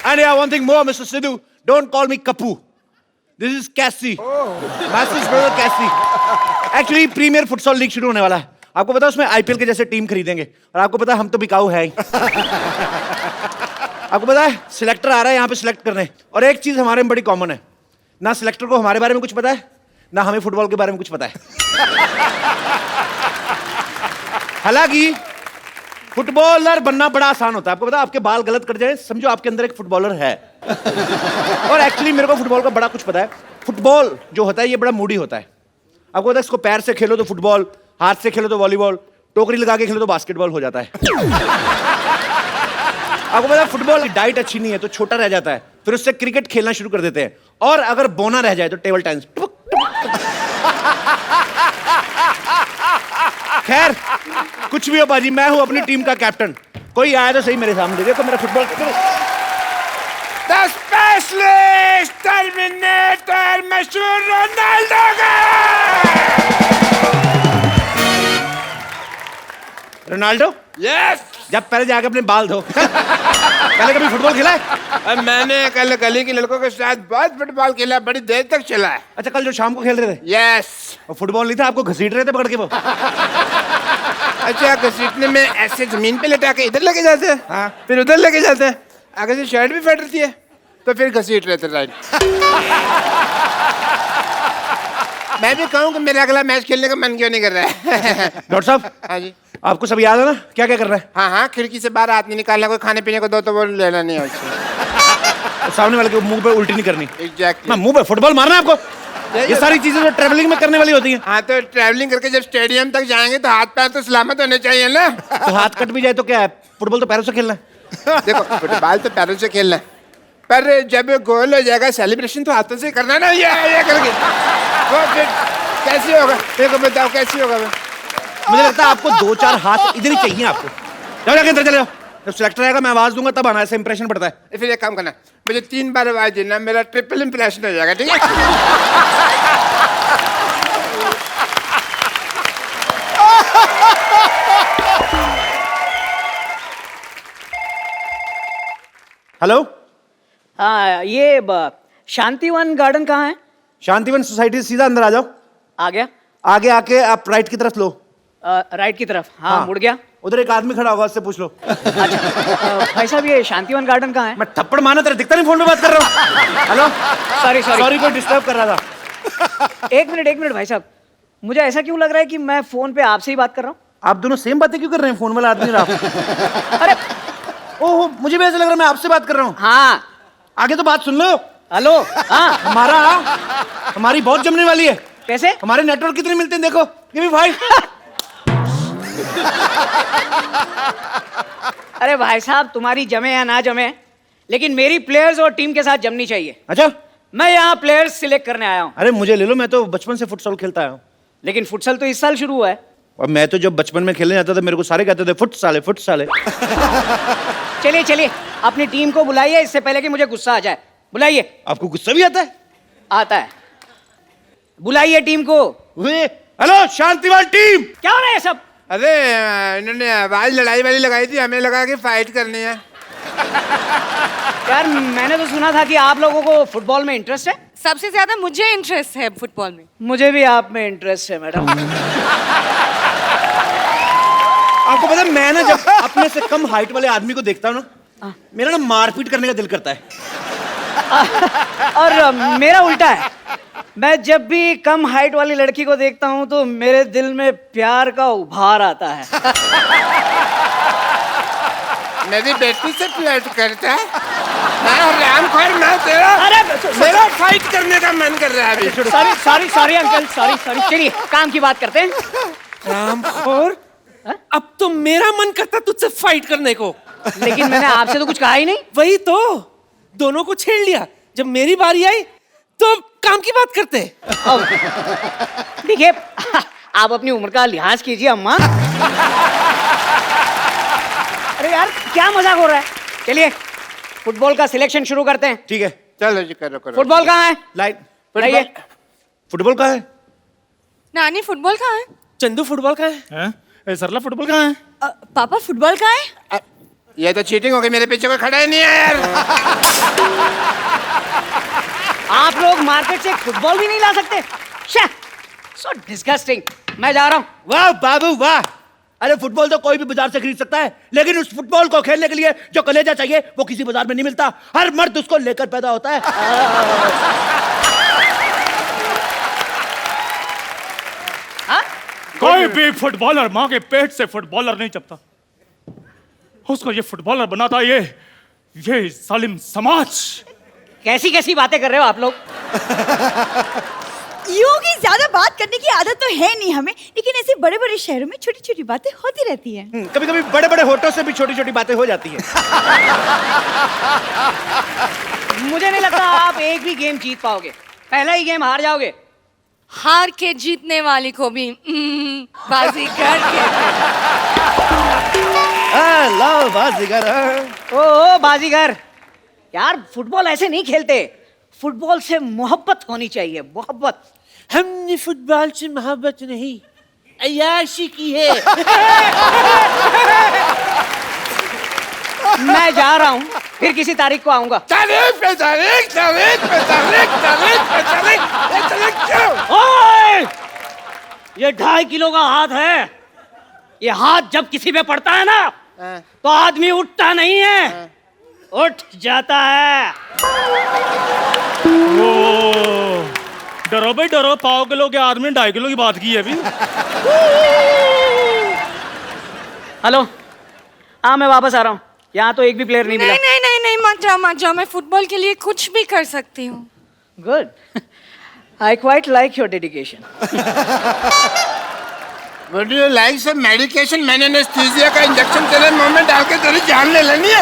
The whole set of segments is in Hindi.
And yeah, one thing more, Mr. Sidhu, don't call me Kapu. This is Cassie. Massive brother Cassie. Actually, premier futsal league शुरू होने वाला है. आपको पता है उसमें आईपीएल के जैसे टीम खरीदेंगे और आपको पता है हम तो बिकाऊ है ही. आपको पता है सिलेक्टर आ रहा है यहाँ पे सिलेक्ट करने और एक चीज हमारे में बड़ी कॉमन है, ना सिलेक्टर को हमारे बारे में कुछ पता है ना हमें फुटबॉल के बारे में कुछ पता है. हालांकि फुटबॉलर बनना बड़ा आसान होता है. आपको पता है आपके बाल गलत कट जाए समझो आपके अंदर एक फुटबॉलर है. और एक्चुअली मेरे को फुटबॉल का बड़ा कुछ पता है. फुटबॉल जो होता है ये बड़ा मूडी होता है. आपको पता है इसको पैर से खेलो तो फुटबॉल, हाथ से खेलो तो वॉलीबॉल, टोकरी लगा के खेलो तो बास्केटबॉल हो जाता है. आपको पता है फुटबॉल की डाइट अच्छी नहीं है तो छोटा रह जाता है, फिर उससे क्रिकेट खेलना शुरू कर देते हैं और अगर बोना रह जाए तो टेबल टेनिस. खैर कुछ भी हो बाजी, मैं हूं अपनी टीम का कैप्टन. कोई आया तो सही मेरे सामने, देखो मेरा फुटबॉल. The specialist Terminator मशहूर रोनाल्डो का. Ronaldo Yes. जब पहले जाके अपने बाल धो. पहले कभी फुटबॉल खेला है? मैंने कल गली के लड़कों के साथ बहुत फुटबॉल खेला, बड़ी देर तक चला है. अच्छा कल जो शाम को खेल रहे थे Yes. और फुटबॉल नहीं था, आपको घसीट रहे थे पकड़ के वो. अच्छा घसीटने में ऐसे जमीन पे लेटा के इधर लेके जाते हैं, हाँ. फिर उधर लेके जाते हैं, आगे से शर्ट भी फट रही है तो फिर घसीट रहे थे. राइट. मैं भी कहूँ कि मेरा अगला मैच खेलने का मन क्यों नहीं कर रहा है. डॉक्टर साहब हाँ जी. आपको सब याद है ना क्या क्या कर रहा है? हाँ हाँ, खिड़की से बाहर हाथ नहीं निकालना, कोई खाने पीने को दो तो वो लेना नहीं है उससे. सामने वाले के मुंह पे उल्टी नहीं करनी. एग्जैक्टली. ना मुंह पे फुटबॉल मारना है आपको. ये सारी चीजें जो ट्रैवलिंग में करने वाली होती हैं. हाँ तो ट्रैवलिंग करके जब स्टेडियम तक जाएंगे तो हाथ पैर तो सलामत होने चाहिए ना. तो हाथ कट भी जाए तो क्या है, फुटबॉल तो पैरों से खेलना है. देखो फुटबॉल तो पैरों से खेलना है, पर जब गोल हो जाएगा सेलिब्रेशन तो हाथों से करना ना. ये करके वो फिर कैसे होगा, मेरे को बताओ कैसे होगा. मुझे लगता है आपको 2-4 हाथ इधर ही चाहिए आपको. जाओ जाके अंदर चले जाओ. जब सिलेक्टर आएगा मैं आवाज दूंगा तब आना, ऐसे इंप्रेशन पड़ता है. फिर एक काम करना, मुझे 3 बार आवाज देना, मेरा ट्रिपल इंप्रेशन हो जाएगा. ठीक है. हेलो. हाँ ये शांतिवन गार्डन कहाँ है? शांतिवन सोसाइटी से सीधा अंदर आ जाओ. आ गया. आगे आके आप राइट की तरफ लो. राइट की तरफ. हाँ मुड़ गया. उधर एक आदमी खड़ा होगा, उससे पूछ लो. अच्छा भाई साहब ये शांतिवन गार्डन कहाँ है? मैं थप्पड़ मारना तेरा दिखता नहीं, फोन पे बात कर रहा हूँ. हेलो. सॉरी सॉरी कोई डिस्टर्ब कर रहा था. एक मिनट भाई साहब, मुझे ऐसा क्यों लग रहा है कि मैं फोन पे आपसे ही बात कर रहा हूँ? आप दोनों सेम बातें क्यों कर रहे हैं? फोन वाला आदमी रहा. अरे ओहो मुझे भी ऐसा लग रहा है मैं आपसे बात कर रहा हूँ. हाँ आगे तो बात सुन लो. हेलो. हाँ हमारी बहुत जमने वाली है. कैसे? हमारे नेटवर्क कितने मिलते हैं देखो. Give me 5. अरे भाई साहब तुम्हारी जमे या ना जमे, लेकिन मेरी प्लेयर्स और टीम के साथ जमनी चाहिए. अच्छा मैं यहाँ प्लेयर्स सिलेक्ट करने आया हूँ. अरे मुझे ले लो, मैं तो बचपन से फुटसॉल खेलता आया हूँ. लेकिन फुटसल तो इस साल शुरू हुआ है. और मैं तो जब बचपन में खेलने जाता था मेरे को सारे कहते थे फुट साले फुट साले. चलिए अपनी टीम को बुलाइए, इससे पहले कि मुझे गुस्सा आ जाए. बुलाइए. आपको गुस्सा भी आता है? आता है. बुलाइए टीम को. Hello Shantivan team. क्या हो रहा है सब? अरे इन्होंने आवाज लड़ाई वाली लगाई थी, हमें लगा कि फाइट करनी है. यार मैंने तो सुना था कि आप लोगों को फुटबॉल में इंटरेस्ट है. सबसे ज्यादा मुझे इंटरेस्ट है फुटबॉल में. मुझे भी आप में इंटरेस्ट है मैडम. आपको पता है मैं ना जब अपने से कम हाइट वाले आदमी को देखता हूँ ना, मेरा ना मारपीट करने का दिल करता है. और मेरा उल्टा है. मैं जब भी कम हाइट वाली लड़की को देखता हूँ तो मेरे दिल में प्यार का उभार आता है. मेरी बेटी से फ्लर्ट करता है. मैं रामखोर मैं तेरा. अरे मेरा फाइट करने का मन कर रहा है अभी. Sorry uncle, sorry. चलिए काम की बात करते हैं. रामखोर, अब तो मेरा मन करता तुझसे फाइट करने को. लेकिन मैंने आपसे तो कुछ कहा ही नहीं. वही तो, दोनों को छेड़ लिया. जब मेरी बारी आई तो काम की बात करते. देखिए आप अपनी उम्र का लिहाज कीजिए अम्मा. अरे यार क्या मजाक हो रहा है. चलिए फुटबॉल का सिलेक्शन शुरू करते हैं. ठीक है चलो जी करो. फुटबॉल कहाँ है? लाइट. लाइए. फुटबॉल कहाँ है? नानी फुटबॉल कहाँ है? चंदू फुटबॉल का है. सरला फुटबॉल कहाँ है? पापा फुटबॉल कहाँ है? ये तो चीटिंग हो गई, मेरे पीछे कोई खड़ा ही नहीं है यार। आप लोग मार्केट से फुटबॉल भी नहीं ला सकते? So disgusting. मैं जा रहा हूँ। वाह बाबू वाह। अरे फुटबॉल तो कोई भी बाजार से खरीद सकता है, लेकिन उस फुटबॉल को खेलने के लिए जो कलेजा चाहिए वो किसी बाजार में नहीं मिलता। हर मर्द उसको लेकर पैदा होता है। हाँ? कोई भी फुटबॉलर माँ के पेट से फुटबॉलर नहीं जपता। उसको ये फुटबॉलर बनाता ये जालिम समाज। कैसी कैसी बातें कर रहे हो आप लोग? यूं की ज्यादा बात करने की आदत तो है नहीं हमें, लेकिन ऐसे बड़े बड़े शहरों में छोटी छोटी बातें होती रहती हैं। कभी कभी बड़े बड़े होठों से भी छोटी छोटी बातें हो जाती हैं। मुझे नहीं लगता आप एक भी गेम जीत पाओगे। पहला ही गेम हार जाओगे। हार के जीतने वाली को भी बाजीगर लो बाजीगर। ओ बाजीगर, यार फुटबॉल ऐसे नहीं खेलते। फुटबॉल से मोहब्बत होनी चाहिए, मोहब्बत। हमने फुटबॉल से मोहब्बत नहीं, अय्याशी की है। मैं जा रहा हूँ, फिर किसी तारीख को आऊंगा। तारीख पे तारीख, तारीख पे तारीख, तारीख पे तारीख, ये तारीख क्यों? ओए! ये 2.5 किलो का हाथ है। ये हाथ जब किसी पे पड़ता है ना, तो आदमी उठता नहीं है, उठ जाता है। ओ, डरो भाई डरो, 1.5 किलो के आदमी ने 2.5 किलो की बात की है अभी। हेलो, हाँ मैं वापस आ रहा हूँ। यहाँ तो एक भी प्लेयर नहीं मिला। नहीं नहीं नहीं नहीं, मत जाओ। मैं फुटबॉल के लिए कुछ भी कर सकती हूँ। Good. I quite like your dedication. Would you like some medication? मैंने एनेस्थीसिया का इंजेक्शन तेरे मुंह में डाल के तेरी जान ले लेनी है।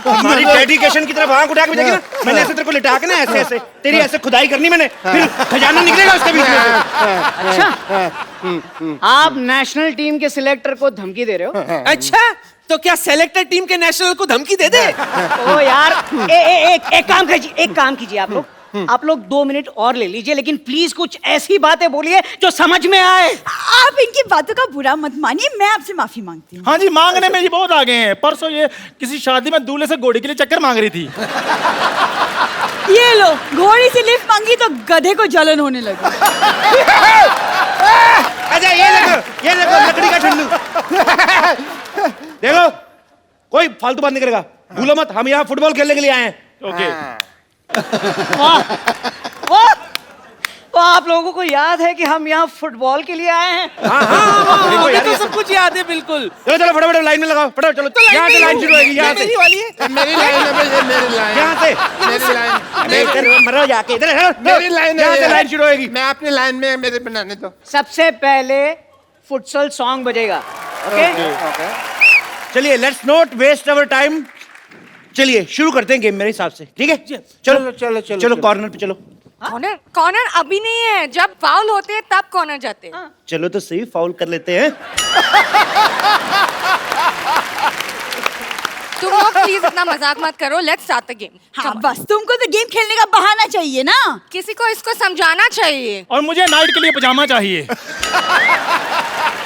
हमारी डेडिकेशन की तरफ आंख उठा के भी देखी ना, मैंने ऐसे तेरे को लिटा के ना ऐसे ऐसे तेरी ऐसे खुदाई करनी मैंने, फिर खजाना निकलेगा उसके बीच में से। अच्छा, आप नेशनल टीम के सिलेक्टर को धमकी दे रहे हो? अच्छा, तो क्या सेलेक्टर टीम के नेशनल को धमकी दे दे? ओ यार, एक काम कीजिए आप लोग 2 मिनट और ले लीजिए, लेकिन प्लीज कुछ ऐसी बातें बोलिए जो समझ में आए। आप इनकी बातों का बुरा मत मानिए, मैं आपसे माफी मांगती हूँ। हाँ जी, मांगने में ये बहुत आगे हैं। परसों ये किसी शादी में दूल्हे से घोड़े के लिए चक्कर मांग रही थी। ये लो, घोड़ी से लिफ्ट मांगी तो गधे को जलन होने लगी। अच्छा ये देखो लकड़ी का ठंडू। देखो, कोई फालतू बात नहीं करेगा, भूलो मत, हम यहाँ फुटबॉल खेलने के लिए आए हैं। ओके। वाह, वाह, तो आप लोगों को याद है कि हम यहाँ फुटबॉल के लिए आए हैं? देखो यार, तो सब कुछ याद है बिल्कुल। चलो चलो फटाफट लाइन में लगाओ, फटाफट चलो। यहाँ से लाइन शुरू होगी, यहाँ से मेरी वाली है। मेरी लाइन है भाई, ये मेरी लाइन। यहाँ से मेरी लाइन। मरो जाके इधर। मेरी लाइन है। यहाँ से लाइन शुरू होगी। मैं अपनी लाइन में मेरे बनाने दो। सबसे पहले फुटसल सॉन्ग बजेगा। ओके? चलिए, let's not waste our time. चलिए शुरू करते हैं गेम मेरे हिसाब से, ठीक है? चलो कॉर्नर पे चलो। कॉर्नर अभी नहीं है, जब फाउल होते हैं तब कॉर्नर जाते हैं। चलो तो सही, फाउल कर लेते हैं। तुम लोग प्लीज इतना मजाक मत करो, लेट्स स्टार्ट द गेम। हाँ बस, तुमको तो गेम खेलने का बहाना चाहिए ना। किसी को इसको समझाना चाहिए। और मुझे नाइट के लिए पजामा चाहिए।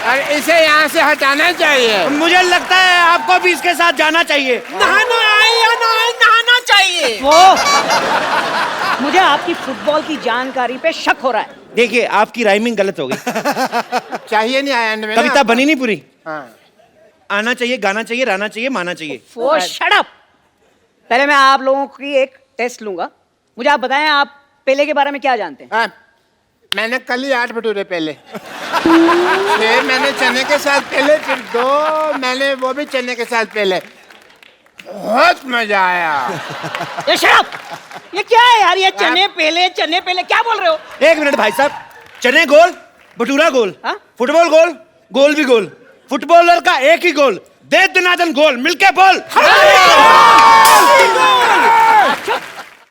और इसे यहाँ से हटाना चाहिए। मुझे लगता है आपको भी इसके साथ जाना चाहिए। नहाना आए या ना आए, नहाना चाहिए। वो मुझे आपकी फुटबॉल की जानकारी पे शक हो रहा है। देखिए, आपकी राइमिंग गलत हो गई। चाहिए नहीं आया में कविता बनी नहीं पूरी। हाँ। आना चाहिए, गाना चाहिए, रहना चाहिए, माना चाहिए। वो शट अप। पहले मैं आप लोगों की एक टेस्ट लूंगा। मुझे आप बताएं, आप पेले के बारे में क्या जानते हैं? हाँ, मैंने कल ही 8 भटूरे पहले, फिर मैंने चने के साथ पहले, फिर 2 मैंने वो भी चने के साथ पहले। बहुत मजा आया। ये शट अप। ये क्या है यार? ये चने पहले क्या बोल रहे हो? 1 मिनट भाई साहब। चने गोल, भटूरा गोल, हाँ? फुटबॉल गोल, गोल भी गोल। फुटबॉलर का एक ही गोल, दे दनादन गोल, मिलके बोल।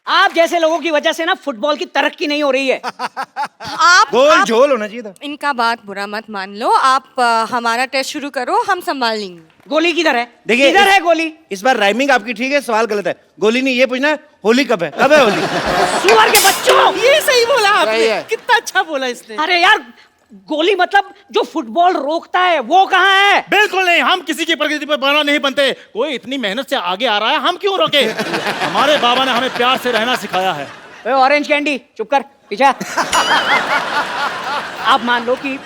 आप जैसे लोगों की वजह से ना फुटबॉल की तरक्की नहीं हो रही है। गोल झोल होना चाहिए था। इनका बात बुरा मत मान लो। आप हमारा टेस्ट शुरू करो, हम संभाल लेंगे। गोली किधर है? देखिए, किधर है गोली? इस बार राइमिंग आपकी ठीक है, सवाल गलत है। गोली नहीं, ये पूछना है होली कब है? कब है होली? सुअर के बच्चों! ये सही बोला सही आपने, है। कितना अच्छा बोला इसने। अरे यार, गोली मतलब जो फुटबॉल रोकता है वो कहाँ है? बिल्कुल नहीं, हम किसी की प्रकृति पर बना नहीं बनते। कोई इतनी मेहनत से आगे आ रहा है, हम क्यों रोके? हमारे बाबा ने हमें प्यार से रहना सिखाया है। ओए ऑरेंज कैंडी, चुप कर, पीछे आ। आप मान लो कि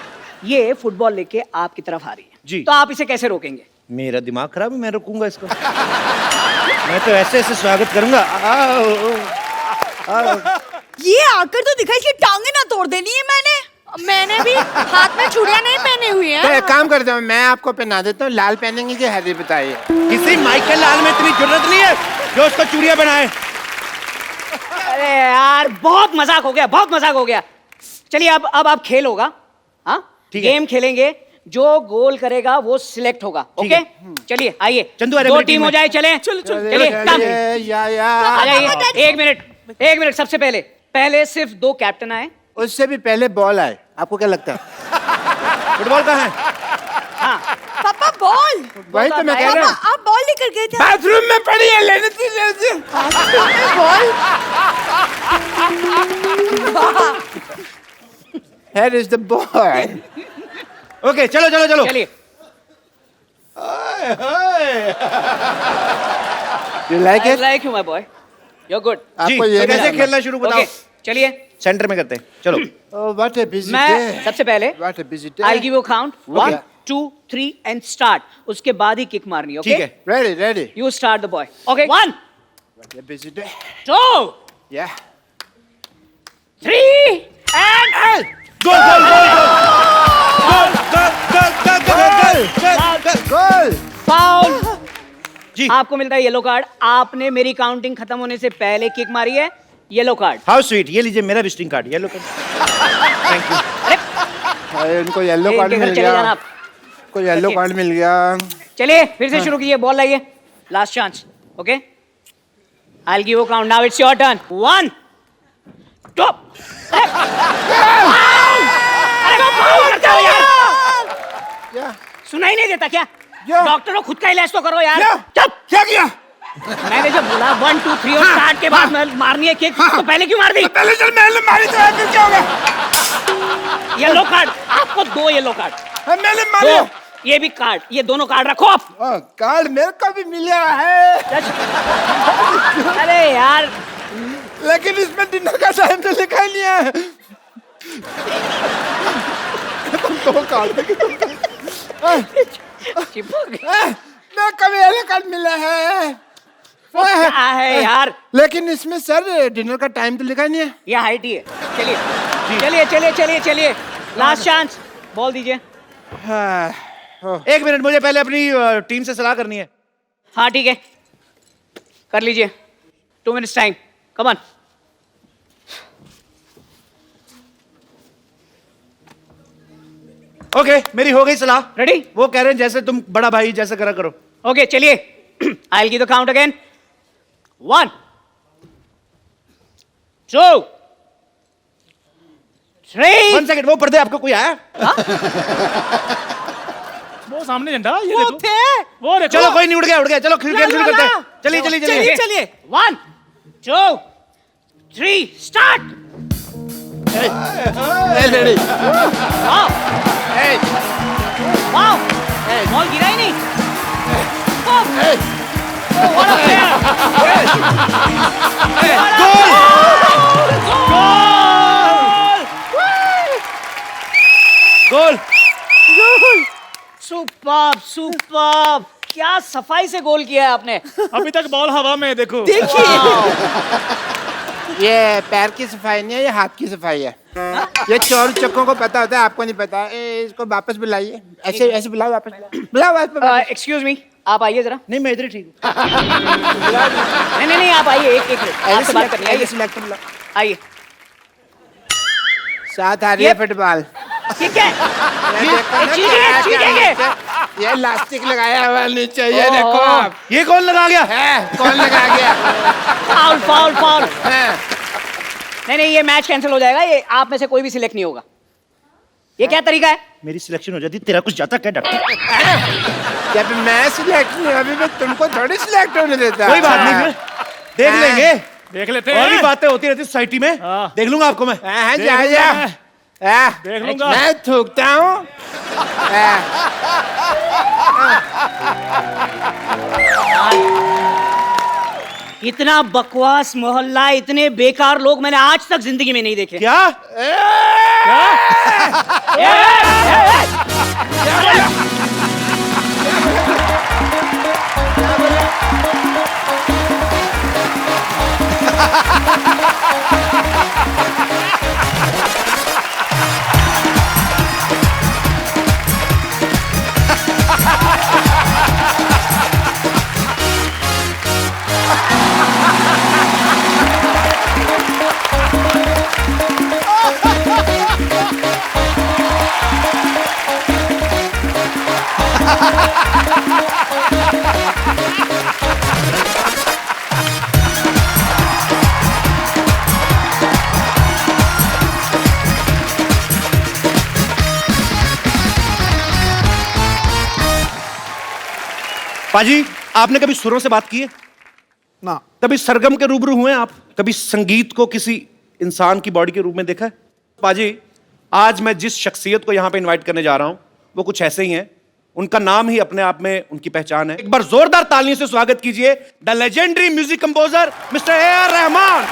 ये फुटबॉल लेके आपकी तरफ आ रही है जी। तो आप इसे कैसे रोकेंगे? मेरा दिमाग खराब है, मैं रोकूंगा इसको। मैं तो ऐसे ऐसे स्वागत करूंगा। ये आकर तो दिखा, इसकी टांगे ना तोड़ देनी है मैंने भी हाथ में चूड़ियां नहीं पहनी हुई तो है। एक काम करता हूँ, मैं आपको पहना देता हूँ। लाल पहनेंगे कि हरी बताइए। किसी माइकल लाल में इतनी जरूरत नहीं है जो उसको चूड़ियां बनाए। अरे यार बहुत मजाक हो गया, बहुत मजाक हो गया। चलिए अब आप खेल होगा। हाँ, ठीक है। गेम खेलेंगे, जो गोल करेगा वो सिलेक्ट होगा। ठीक ओके, है। चलिए आइए, चंदू, अरे दो मेरी टीम टीम हो है। जाए। चले चलिए, काम। या आ जाइए। एक मिनट, सबसे पहले सिर्फ 2 कैप्टन आए। उससे भी पहले बॉल आए। आपको क्या लगता है? फुटबॉल कहाँ है? हाँ, पापा बॉल। वही तो मैं कह रहा हूँ। पापा आप बॉल लेकर गए थे। बाथरूम में पड़ी है, लेने थी। Here is the ball. Okay, चलो चलो चलो। चलिए। You like I it? like you my boy. You're good. जी, आपको ये तो नहीं कैसे आना। खेलना शुरू बताओ। Okay, चलिए। सेंटर में करते हैं, चलो। Oh, what a busy मैं day. सबसे पहले What a busy day. I'll give you a count. Okay. 1, 2, 3 and start. उसके बाद ही किक मारनी, okay? ठीक है। Ready. You start the boy. Okay. 1, What a busy day. 2, Yeah. 3 and goal goal goal Goal. Foul. जी। आपको मिलता है येलो कार्ड। आपने मेरी काउंटिंग खत्म होने से पहले किक मारी है, येलो कार्ड। How sweet. ये लीजिए मेरा visiting card, yellow card. Thank you. अरे उनको येलो इनके कार्ड घर मिल चले जाना गया। आप। को येलो Okay. कार्ड मिल गया। चलिए फिर से शुरू कीजिए, बॉल लाइए, last chance. Okay, I will give a count. Now it's your turn. 1, 2। अरे फाउल करते हो यार, क्या? सुनाई नहीं देता क्या? क्या? डॉक्टर हो, खुद का इलाज तो करो यार। क्या? चुप। क्या किया? मैंने जब बोला 1, 2, 3 और स्टार्ट के बाद में मारनी है किक, तो पहले क्यों मार दी? पहले चल मैंने मारी तो फिर क्या होगा? येलो कार्ड, आपको 2 येलो कार्ड। मैंने मारी। 2, ये भी कार्ड, ये दोनों कार्ड रखो आप। कार्ड मेरे को भी मिला है, अरे यार, लेकिन इसमें डिनर का टाइम तो लिखा ही नहीं है। तुम 2 कार्ड चिपक मैं कभी येलो कार्ड मिला है। क्या है यार? लेकिन इसमें सर डिनर का टाइम तो लिखा नहीं है। ये हाइट ही है। चलिए चलिए चलिए चलिए चलिए, लास्ट चांस, बॉल दीजिए। एक मिनट, मुझे पहले अपनी टीम से सलाह करनी है। हाँ ठीक है, कर लीजिए। 2 minutes time, come on. Okay, मेरी हो गई सलाह। रेडी? वो कह रहे हैं जैसे तुम बड़ा भाई जैसे करा करो। ओके चलिए, I will give the count again. 1, 2, 3। 1 second, वो पर्दे आपको कोई आया? वो सामने झंडा, ये वो देखो। थे। वो देखो। चलो कोई नहीं, उड़ गया। चलो खेल गेम शुरू करते हैं। चलिए चलिए चलिए। चलिए 1, 2, 3 start. Ready. Wow wow, ball गिरा ही नहीं। What a player! Goal. Superb superb, क्या सफाई से गोल किया है आपने। अभी तक बॉल हवा में है, देखो। ये पैर की सफाई नहीं है, ये हाथ की सफाई है। ये चोर चक्कों को पता होता है, आपको नहीं पता। इसको वापस बुलाइए। ऐसे ऐसे बुलाओ, वापस बुलाओ वापस। एक्सक्यूज मी, आप आइए जरा। नहीं, मैं इधर ही ठीक हूँ। नहीं आप आइए, एक मिनट आपसे बात करनी है। आइए सिलेक्टर बुलाओ। आइए। साथ आ रही है ये- फुटबॉल। ठीक है, ये देखो ना, चीजेंगे। नीचे- ये लास्टिक लगाया हुआ नीचे, ये ओहो। देखो आप। ये कौन लगा गया? है कौन लगा गया? Foul foul foul. है। नहीं ये मैच कैंसिल हो जाएगा, ये आप में से कोई भी सिलेक्ट नहीं होगा। ये क्या तरीका है? मेरी सिलेक्शन हो जाती, तेरा कुछ जाता क्या डॉक्टर? जब मैं सिलेक्ट नहीं, अभी मैं तुमको थोड़ी सिलेक्ट होने देता। कोई बात नहीं, फिर देख लेंगे। देख लेते और भी हैं। बातें होती रहती सोसाइटी में। हाँ। देख लूंगा आपको मैं। जा जा। देख लूंगा। मैं थूकता हूँ। इतना बकवास मोहल्ला, इतने बेकार लोग मैंने आज तक जिंदगी में नहीं देखे। क्या? पाजी, आपने कभी सुरों से बात की है? ना। कभी सरगम के रूबरू हुए हैं आप? कभी संगीत को किसी इंसान की बॉडी के रूप में देखा है? पाजी, आज मैं जिस शख्सियत को यहां पे इनवाइट करने जा रहा हूं वो कुछ ऐसे ही हैं। उनका नाम ही अपने आप में उनकी पहचान है। एक बार जोरदार तालियों से स्वागत कीजिए the legendary music composer mister A R. Rahman.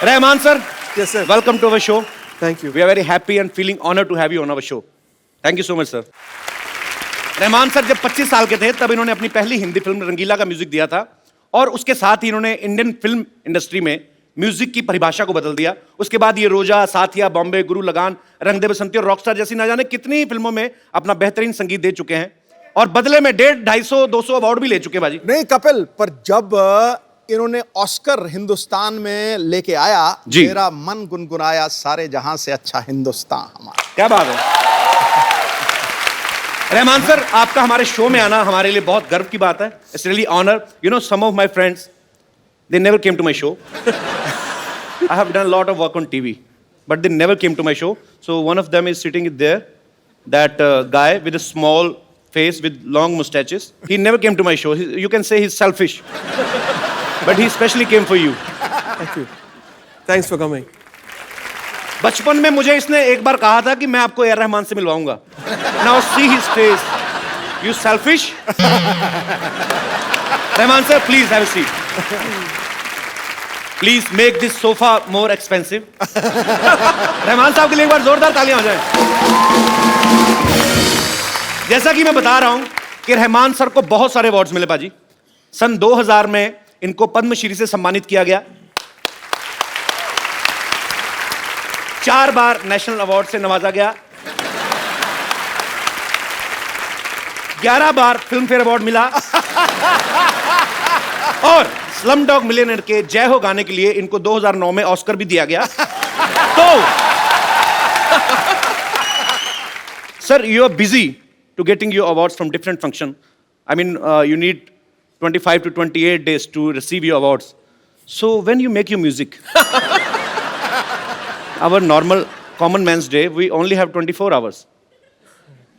Rahman sir, Yes, sir. Welcome to our show. Thank you. We are very happy and feeling honour to have you on our show. Thank you so much sir. Rahman sir जब 25 साल के थे तब इन्होंने अपनी पहली हिंदी फिल्म रंगीला का म्यूजिक दिया था और उसके साथ ही इन्होंने इंडियन फिल्म इंडस्ट्री में म्यूजिक की परिभाषा को बदल दिया। उसके बाद ये रोजा, साथिया, बॉम्बे, गुरु लगान, रंग दे बसंती और रॉकस्टार जैसी ना जाने कितनी ही फिल्मों में अपना बेहतरीन संगीत दे चुके हैं और बदले में 150, 250, 200 अवार्ड भी ले चुके हैं बाजी। नहीं कपिल, पर जब इन्होंने ऑस्कर हिंदुस्तान में लेके आया, जी। मेरा मन गुनगुनाया, सारे जहां से अच्छा हिंदुस्तान हमारा। क्या बात है रहमान सर, आपका हमारे शो में आना हमारे लिए बहुत गर्व की बात है। It's really honour. You know, some of my friends they never came to my show. I have done a lot of work on TV, but they never came to my show. So one of them is sitting there, that guy with a small face with long mustaches. He never came to my show. You can say he's selfish, but he specially came for you. Thank you. Thanks for coming. बचपन में मुझे इसने एक बार कहा था कि मैं आपको ए.आर. रहमान से मिलवाऊंगा। Now see his face. You selfish. Rahman sir, please have a seat. Please make this sofa more expensive. Rahman साहब के लिए एक बार जोरदार तालियां हो जाएं। जैसा कि मैं बता रहा हूं कि रहमान सर को बहुत सारे अवार्ड्स मिले पाजी। सन 2000 में इनको पद्मश्री से सम्मानित किया गया। 4 बार नेशनल अवार्ड से नवाजा गया। 11 बार फिल्म फेयर अवार्ड मिला और स्लम डॉग मिलियनेयर के जय हो गाने के लिए इनको 2009 में ऑस्कर भी दिया गया। तो sir, you are busy to getting your awards from different function. I mean you need 25 to 28 days to receive your awards. So when you make your music, our normal common man's day, we only have 24 hours.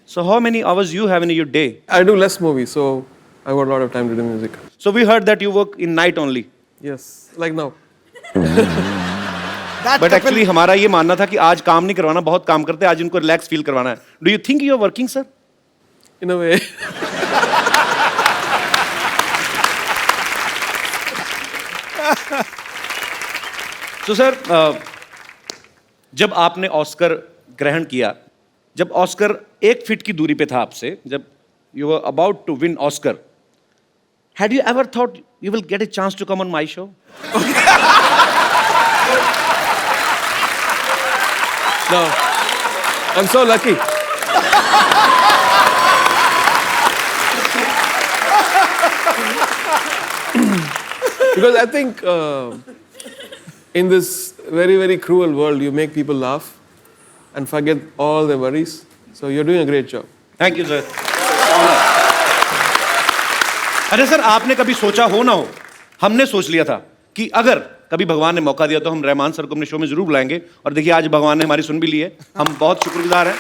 So how many hours you have in your day? I do less movies, so I got a lot of time to do music. So we heard that you work in night only. Yes, like now. But actually हमारा ये मानना था कि आज काम नहीं करवाना, बहुत काम करते हैं, आज इनको रिलैक्स फील करवाना है। Do you think you are working, sir? In a way. So sir, जब आपने ऑस्कर ग्रहण किया, जब ऑस्कर 1 फीट की दूरी पे था आपसे, जब you were about to win Oscar, had you ever thought you will get a chance to come on my show? No. I'm so lucky. Because I think in this very, very cruel world, you make people laugh and forget all their worries. So you're doing a great job. Thank you, sir. अरे सर, आपने कभी सोचा हो ना हो, हमने सोच लिया था कि अगर कभी भगवान ने मौका दिया तो हम रहमान सर को अपने शो में जरूर बुलाएंगे, और देखिए आज भगवान ने हमारी सुन भी ली है, हम बहुत शुक्रगुजार हैं।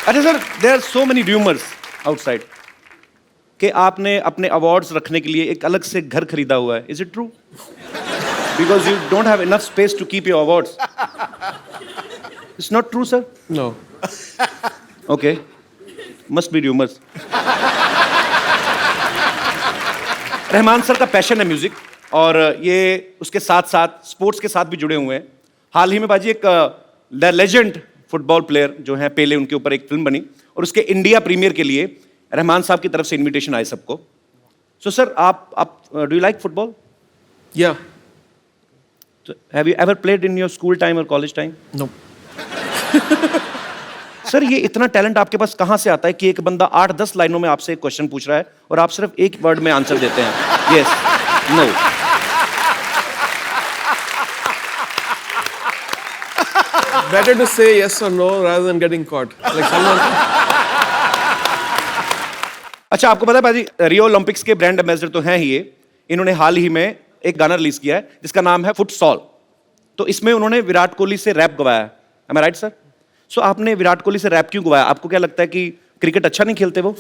अरे sir, there are so many rumours outside कि आपने अपने अवार्ड्स रखने के लिए एक अलग से घर खरीदा हुआ है। Is it true? Because you don't have enough space to keep your awards. It's not true sir? No. Okay, must be rumours. Rahman sir का पैशन है म्यूजिक, और ये उसके साथ साथ स्पोर्ट्स के साथ भी जुड़े हुए हैं। हाल ही में बाजी एक द लेजेंड फुटबॉल प्लेयर जो हैं पेले, उनके ऊपर एक फिल्म बनी, और उसके इंडिया प्रीमियर के लिए रहमान साहब की तरफ से इनविटेशन आए सबको। सो सर, आप do you like football? Yeah. Have you ever played in your school time और कॉलेज टाइम? No. सर, ये इतना टैलेंट आपके पास कहाँ से आता है कि एक बंदा 8-10 लाइनों में आपसे एक क्वेश्चन पूछ रहा है और आप सिर्फ एक वर्ड में आंसर देते हैं, yes, no? Better to say yes or no rather than getting caught. Like someone. अच्छा, आपको पता है भाजी, रियो ओलंपिक्स के ब्रांड एम्बेसडर तो हैं ही ये। इन्होंने हाल ही में एक गाना रिलीज किया है जिसका नाम है फुटसॉल। तो इसमें उन्होंने विराट कोहली से रैप गवाया है। Am I right, sir? So आपने विराट कोहली से रैप क्यों गवाया? आपको क्या लगता है कि क्रिकेट अच्छा नहीं खेलते वो?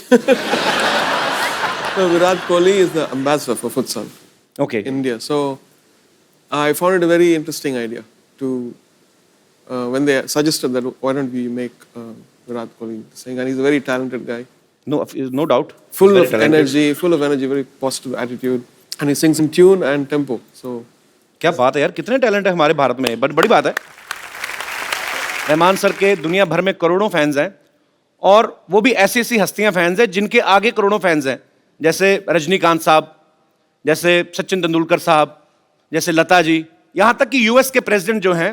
So Virat Kohli is the ambassador for futsal okay, in India. So I found it a very interesting idea to when they suggested that why don't we make Virat Kohli sing, and he's a very talented guy, no doubt, full of energy, very positive attitude, and he sings in tune and tempo. So क्या बात है यार, कितने टैलेंट है हमारे भारत में, बट बड़ी बात है। रहमान सर के दुनिया भर में करोड़ों फैंस हैं, और वो भी ऐसी ऐसी हस्तियां फैंस हैं जिनके आगे करोड़ों फैंस हैं, जैसे रजनीकांत साहब, जैसे सचिन तेंदुलकर साहब, जैसे लता जी, यहाँ तक कि यूएस के प्रेसिडेंट जो हैं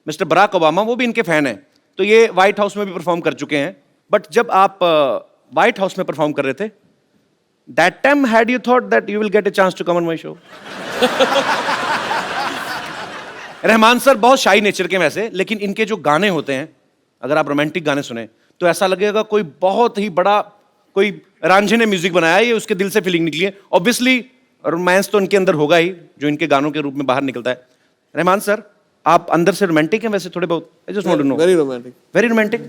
मिस्टर बराक ओबामा, वो भी इनके फैन हैं। तो ये व्हाइट हाउस में भी परफॉर्म कर चुके हैं। बट जब आप व्हाइट हाउस में परफॉर्म कर रहे थे, that time had you thought that you will get a chance to come on my show? Rahman sir बहुत शाई नेचर के वैसे, लेकिन इनके जो गाने होते हैं, अगर आप रोमांटिक गाने सुने तो ऐसा लगेगा कोई बहुत ही बड़ा, कोई रांझे ने म्यूजिक बनाया है, ये उसके दिल से फीलिंग निकली है। ऑब्वियसली रोमांस तो इनके अंदर होगा ही, जो इनके गानों के रूप में बाहर निकलता है। रहमान सर, आप अंदर से रोमांटिक हैं वैसे थोड़े बहुत? I just want to know. very romantic. Very romantic.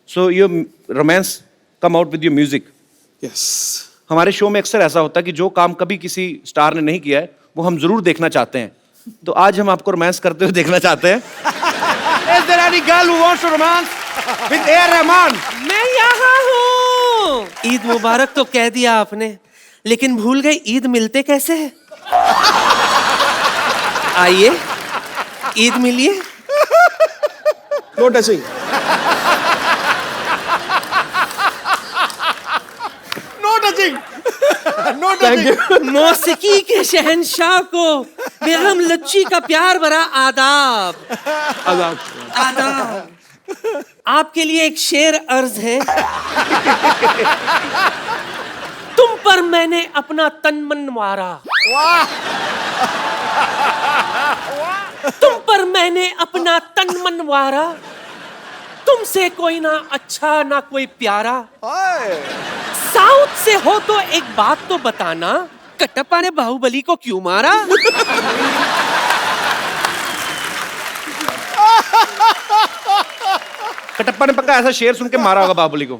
So your romance come out with your music. Yes. हमारे शो में अक्सर ऐसा होता है कि जो काम कभी किसी स्टार ने नहीं किया है वो हम जरूर देखना चाहते हैं। तो आज हम आपको रोमांस करते हुए देखना चाहते हैं। Is there any girl who wants to romance with A. Rahman? मैं यहाँ हूँ। ईद मुबारक तो कह दिया आपने, लेकिन भूल गए ईद मिलते कैसे हैं? आइए, ईद मिलिए। No touching. No touching, no Thank you. मौसीकी के शहंशाह को बेगम लच्ची का प्यार भरा आदाब। Adab. आदाब। आपके लिए एक शेर अर्ज है। तुम पर मैंने अपना तन मन मारा, तुम पर मैंने अपना तन मन मारा, तुमसे कोई ना अच्छा ना कोई प्यारा। साउथ से हो तो एक बात तो बताना, कटप्पा ने बाहुबली को क्यों मारा? कटप्पा ने पक्का ऐसा शेर सुन के मारा होगा बाहुबली को।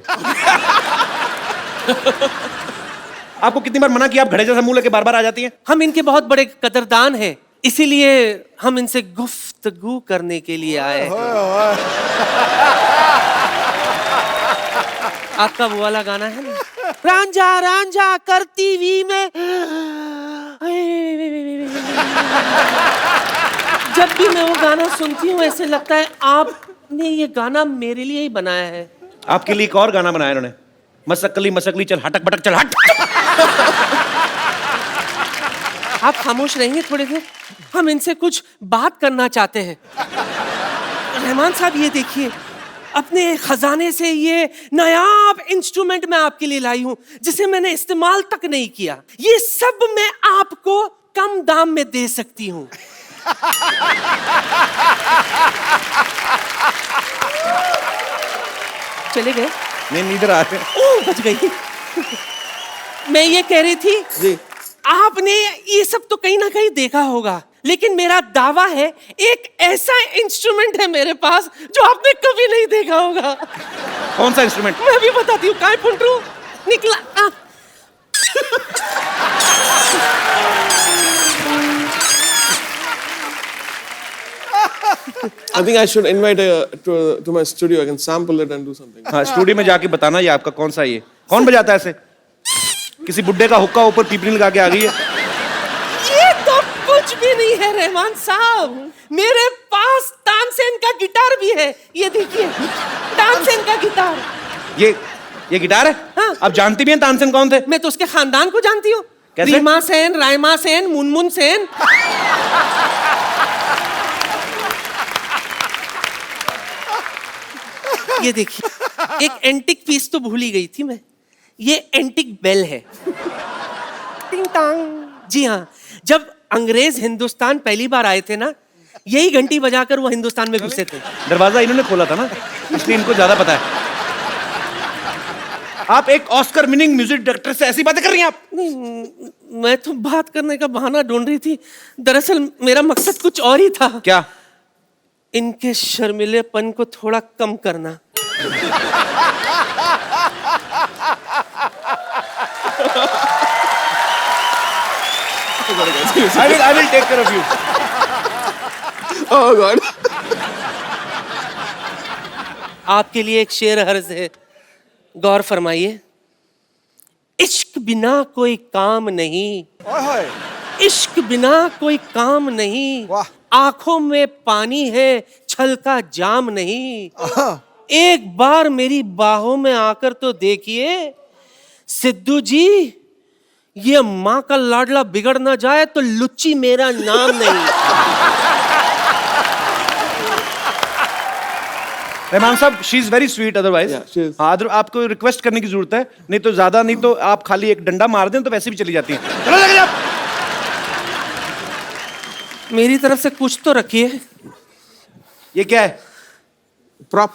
आपको कितनी बार मना किया, आप घड़े जैसा मुंह लेके बार बार आ जाती हैं? हम इनके बहुत बड़े कदरदान हैं, इसीलिए हम इनसे गुफ्तगू करने के लिए आए हैं। आपका वो वाला गाना है ना, रांझा रांझा करती वी में, जब भी मैं वो गाना सुनती हूँ ऐसे लगता है आपने ये गाना मेरे लिए ही बनाया है। आपके लिए एक और गाना बनाया इन्होंने, मसकली मसकली चल हटक बटक चल हट। आप खामोश रहेंगे थोड़ी देर, हम इनसे कुछ बात करना चाहते हैं। रहमान साहब, ये देखिए, अपने खजाने से ये नायाब इंस्ट्रूमेंट मैं आपके लिए लाई हूं, जिसे मैंने इस्तेमाल तक नहीं किया। ये सब मैं आपको कम दाम में दे सकती हूं। चले गए? नहीं, नींदर आ रहे। ओह, बच गई। मैं ये कह रही थी, जी। आपने ये सब तो कहीं ना कहीं देखा होगा, लेकिन मेरा दावा है एक ऐसा इंस्ट्रूमेंट है मेरे पास जो आपने कभी नहीं देखा होगा। कौन सा इंस्ट्रूमेंट? मैं भी बताती हूँ। काय पुंटरू निकला। I think I should invite to my studio. I can sample it and do something. हाँ स्टूडियो में जाके बताना ये आपका कौन सा ये कौन बजाता है ऐसे किसी बुड्ढे का हुक्का ऊपर पीपनी लगा के आ गई है ये तो कुछ भी नहीं है रहमान साहब, मेरे पास तानसेन का गिटार भी है, ये देखिए तानसेन का गिटार। ये गिटार है? हाँ। आप जानती भी हैं तानसेन कौन थे? मैं तो उसके खानदान को जानती हूँ। कैसे? रीमा सेन, रायमा सेन, मुनमुन सेन। ये देखिए एक एंटिक पीस तो भूल ही गई थी मैं, ये एंटिक बेल है। टिंग टांग। जी हाँ, जब अंग्रेज हिंदुस्तान पहली बार आए थे ना, यही घंटी बजाकर वो हिंदुस्तान में घुसे थे। दरवाजा इन्होंने खोला था ना, इसलिए इनको ज्यादा पता है। आप एक ऑस्कर विनिंग म्यूजिक डायरेक्टर से ऐसी बातें कर रही हैं आप? नहीं, मैं तो बात करने का बहाना ढूंढ रही थी, दरअसल मेरा मकसद कुछ और ही था। क्या? इनके शर्मिलेपन को थोड़ा कम करना। I will take care of you. Oh God. आपके लिए एक शेर हर्ज है, गौर फरमाइए। इश्क बिना कोई काम नहीं, इश्क बिना कोई काम नहीं, वाह। आंखों में पानी है छल का जाम नहीं। एक बार मेरी बाहों में आकर तो देखिए सिद्धू जी, ये माँ का लाडला बिगड़ ना जाए तो लुच्ची मेरा नाम नहीं। रहमान साहब, she is very sweet otherwise. Yeah, she is. हाँ, आपको रिक्वेस्ट करने की जरूरत है, नहीं तो ज्यादा नहीं तो आप खाली एक डंडा मार दें तो वैसे भी चली जाती है। चलो लगे आप। मेरी तरफ से कुछ तो रखिए। ये क्या है? Prop.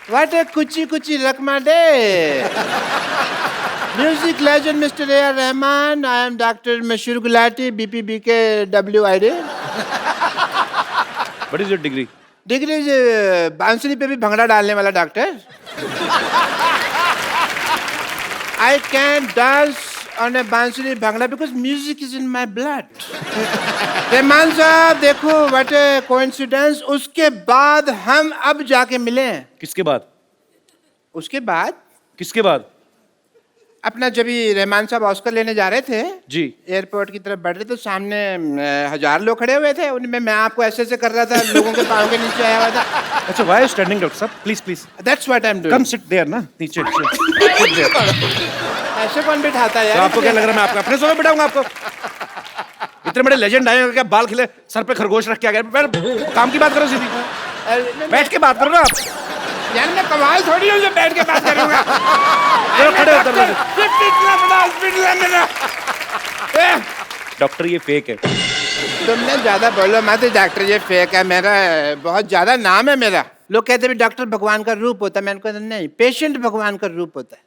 What a kuchi Rakma day. Music legend Mr. A.R. Rahman. I am Dr. Mashur Gulati, BPBK WID. What is your degree? Degree बांसुरी पे भी भंगड़ा डालने वाला doctor. I can dance on a बांसुरी bhangra because music is in my blood. Rahman साहब देखो what a coincidence, उसके बाद हम अब जाके मिले। किसके बाद? उसके बाद? किसके बाद? अपना जब भी रहमान साहब ऑस्कर लेने जा रहे थे जी, एयरपोर्ट की तरफ बढ़ रहे थे, सामने 1000 लोग खड़े हुए थे, उनमें मैं आपको ऐसे ऐसे कर रहा था, लोगों के पाँव के नीचे आया हुआ था। अच्छा, why are you standing, doctor साहब? Please please That's what I'm doing. Come sit there ना, नीचे sit there. ऐसे कौन बिठाता है तो यार? आपको क्या लग रहा है मैं आपका अपने सोफे बिठाऊंगा आपको? इतने बड़े लेजेंड आए हैं, क्या बाल खिले, सर पे खरगोश रख के आ गए। काम की बात करो सीधी, बैठ के बात करो ना आप। यार मैं कमाल थोड़ी हूँ जो बैठ के बात करूंगा। चलो खड़े हो दरवाजे। इतना बड़ा हॉस्पिटल है मेरा। डॉक्टर ये फेक है। तुमने ज्यादा बोलो मत डॉक्टर, ये फेक है, मेरा बहुत ज्यादा नाम है मेरा। लोग कहते हैं डॉक्टर भगवान का रूप होता है, मैंने कहा नहीं, पेशेंट भगवान का रूप होता है।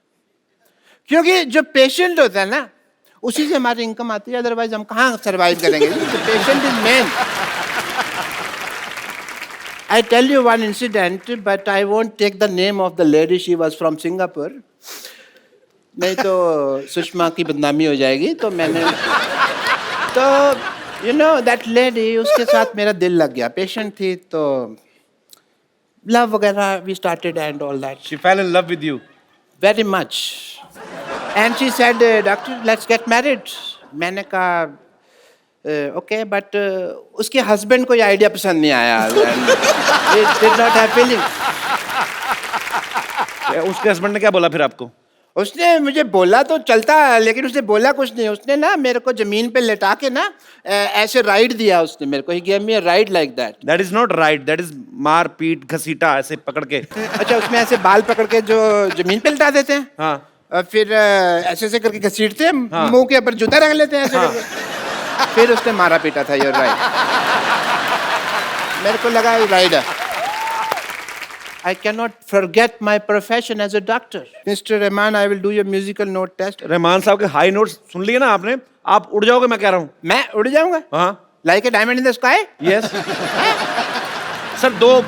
क्योंकि जो पेशेंट होता है ना, उसी से हमारी इनकम आती है, अदरवाइज हम कहाँ सर्वाइव करेंगे। Patient is main. I tell you one incident, but I won't take the name of the lady. She was from Singapore. नहीं तो सुषमा की बदनामी हो जाएगी, तो मैंने तो you know that lady, उसके साथ मेरा दिल लग गया। पेशेंट थी तो love वगैरह we started and all that. She fell in love with you. Very much. And she said, doctor, let's get married. मैंने कहा ओके, बट उसके हस्बैंड को ये आइडिया पसंद नहीं आया। He did not have feelings. उसके हस्बैंड ने क्या बोला फिर आपको? उसने मुझे बोला तो चलता, लेकिन उसने बोला कुछ नहीं। उसने ना मेरे को जमीन पे लेटा के ना ऐसे राइड दिया उसने मेरे को। He gave me a ride like that. That is not right. That is मार पीट घसीटा ऐसे पकड़ के। अच्छा, उसमें ऐसे बाल पकड़ के जो जमीन पे लेटा देते हैं, हाँ, और फिर ऐसे ऐसे करके घसीटते हैं, मुंह के ऊपर जूता रख लेते हैं ऐसे करके। फिर उसने मारा पीटा था। Your right. मेरे को लगा ये राइड है। I cannot forget my profession as a doctor. Mr. Rahman, I will do your musical note test. Rahman साहब के हाई नोट्स सुन लिए ना आपने? आप उड़ जाओगे, मैं कह रहा हूँ। मैं उड़ जाऊंगा? हाँ, like a diamond in the sky? Yes sir, 2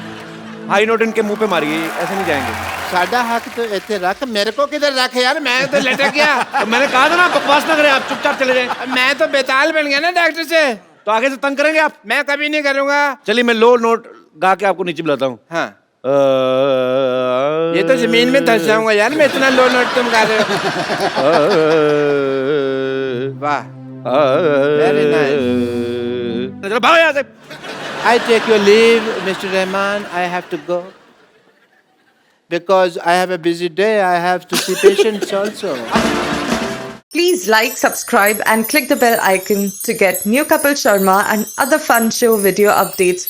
high note इनके मुंह पे मारिए, ऐसे नहीं जाएंगे। सादा हाथ तो ऐसे रख, मेरे को किधर रख यार, मैं तो लटक गया। तो मैंने कहा था ना बकवास ना करें, आप चुपचाप चले जाएं। मैं तो बेताल बन गया ना डॉक्टर से। तो आगे से तंग करेंगे आप? मैं कभी नहीं करूंगा। चलिए मैं लो नोट गा के आपको नीचे बुलाता हूँ। हाँ, ये तो जमीन में धस जाऊंगा यार, मैं इतना लो नोट तुम गा रहे हो। वाह, वेरी नाइस। चलो भागो यहाँ से। I take your leave, Mr. Rahman. I have to go because I have a busy day. I have to see patients also. Please like, subscribe and click the bell icon to get new Kapil Sharma and other fun show video updates